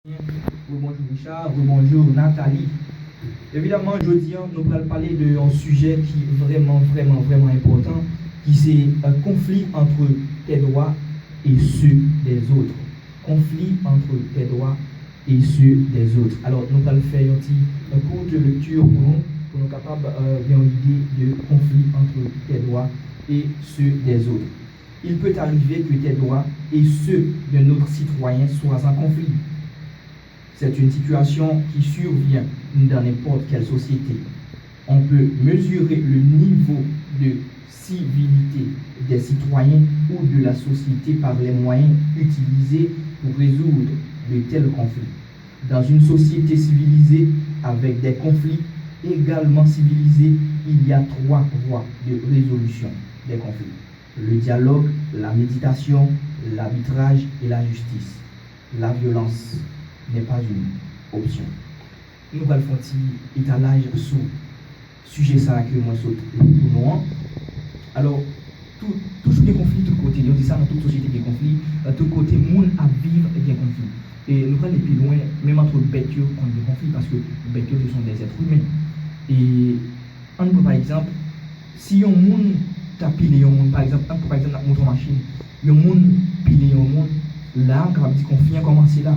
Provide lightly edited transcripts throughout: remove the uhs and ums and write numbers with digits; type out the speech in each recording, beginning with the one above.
Bonjour Richard, bonjour Nathalie. Évidemment, aujourd'hui, nous allons parler d'un sujet qui est vraiment important, qui c'est un conflit entre tes droits et ceux des autres. Conflit entre tes droits et ceux des autres. Alors, nous allons faire un cours de lecture pour nous capables d'avoir une idée de conflit entre tes droits et ceux des autres. Il peut arriver que tes droits et ceux de notre citoyen soient en conflit. C'est une situation qui survient dans n'importe quelle société. On peut mesurer le niveau de civilité des citoyens ou de la société par les moyens utilisés pour résoudre de tels conflits. Dans une société civilisée avec des conflits également civilisés, il y a 3 voies de résolution des conflits: le dialogue, la méditation, l'arbitrage et la justice. La violence n'est pas une option. Nous allons faire un étalage sur le sujet ça que moi saute pour nous. Alors, tout ce qui est conflit, tout côté, on dit ça dans toute société qui est conflit, tout côté, monde à vivre et qui est conflit. Et nous allons aller plus loin, même entre bêtes contre des conflits, parce que les bêtes ce sont des êtres humains. Et on peut par exemple, si un monde t'a pilé un monde, par exemple, dans notre machine, un monde pilé un monde, là, on va dire conflit a commencé là.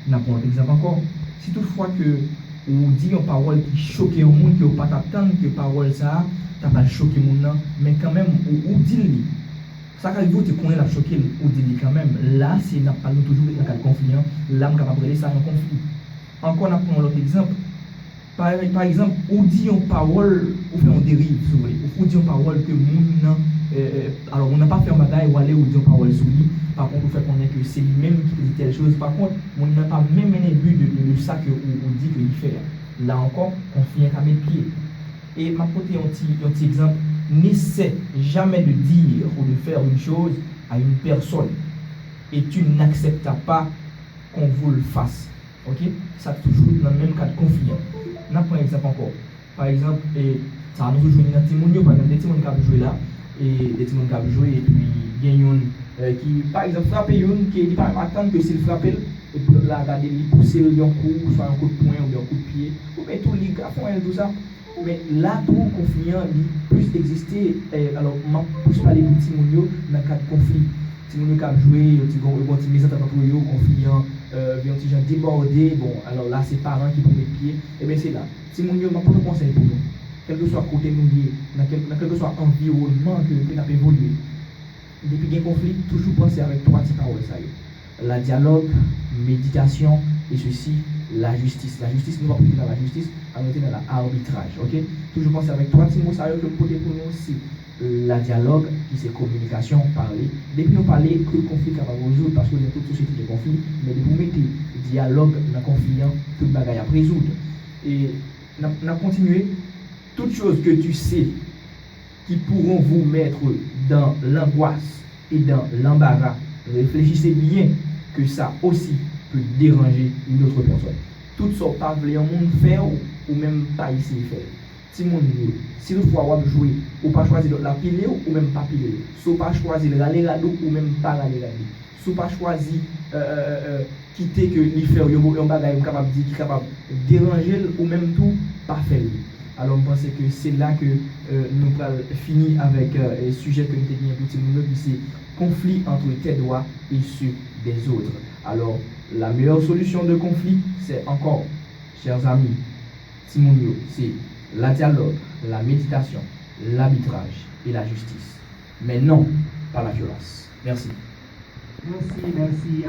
N'a pas un exemple encore. Si toutefois que on dit une parole qui choque un monde, que pas t'attendre que parole ça, t'as pas choqué mon monde, mais quand même, ou dit-le. Ça quand vous te connaît la choquer, ou dit quand même. Là, c'est n'a pas toujours dans le conflit. Là, on est capable de ça un conflit. Encore, on a pris un autre exemple. Par exemple, on dit une parole, on fait un dérive, si vous voulez. On dit une parole que mon alors on n'a pas fait un bagaille ou aller ou dire une parole sur lui. Par contre, on fait connaître que c'est lui-même qui dit telle chose. Par contre, on n'a pas même un but de ça que on dit qu'il fait. Là encore, on fait un camé de pied. Et ma côté un petit exemple, n'essaie jamais de dire ou de faire une chose à une personne et tu n'acceptes pas qu'on vous le fasse. Ok? Ça toujours dans le même cas de conflit. On a un exemple encore. Par exemple, ça nous joue dans Timonio, par exemple, des Timon qui ont joué là, et des Timon qui ont joué, et puis il y a une qui, par exemple, frappe une qui ne pas attendre que s'il frappe, et puis là, regarder, il pousse le coup, soit un coup de poing ou un coup de pied, ou bien tout, les gars font tout ça. Mais là, tout conflit, il plus exister, alors, je peux parler de Timonio dans le cas de conflit. Timonio qui a joué, il y a une mise en conflit. Bien petit gens débordé, bon, alors là, c'est parents qui vont mettre pied, et bien c'est là. Si mon Dieu m'a pas de conseil pour nous, quel que soit côté nous, dans quel que soit environnement que nous avons évolué, depuis qu'il y a un conflit, toujours penser avec 3 petites paroles, ça y est. La dialogue, méditation, et ceci, la justice. La justice, nous va prêter dans la justice, à noter dans l'arbitrage, ok? Toujours penser avec 3 petits mots, ça y est, que côté pour nous aussi. La dialogue, qui c'est communication, parler. Depuis nous parler que le conflit va résoudre, parce que dans toute société de conflit, mais de vous mettre dialogue dans le conflit, tout le bagage à résoudre. Et on a continué. Toutes choses que tu sais qui pourront vous mettre dans l'angoisse et dans l'embarras, réfléchissez bien que ça aussi peut déranger une autre personne. Toutes sortes pas voulu un monde faire ou même pas ici faire. Si mon Dieu, si vous pouvez jouer, ou pas choisir la piler ou même pas piler. Si vous pas choisir l'aller ou même pas l'aller. Si vous pas choisir quitter que lui faire un bagage capable dire capable déranger ou même tout pas faire. Alors je pense que c'est là que nous allons finir avec le sujet que nous avons pour nous qui c'est conflit entre tes droits et ceux des autres. Alors la meilleure solution de conflit, c'est encore, chers amis, Simonio, c'est la dialogue, la méditation, l'arbitrage et la justice. Mais non, pas la violence. Merci. Merci.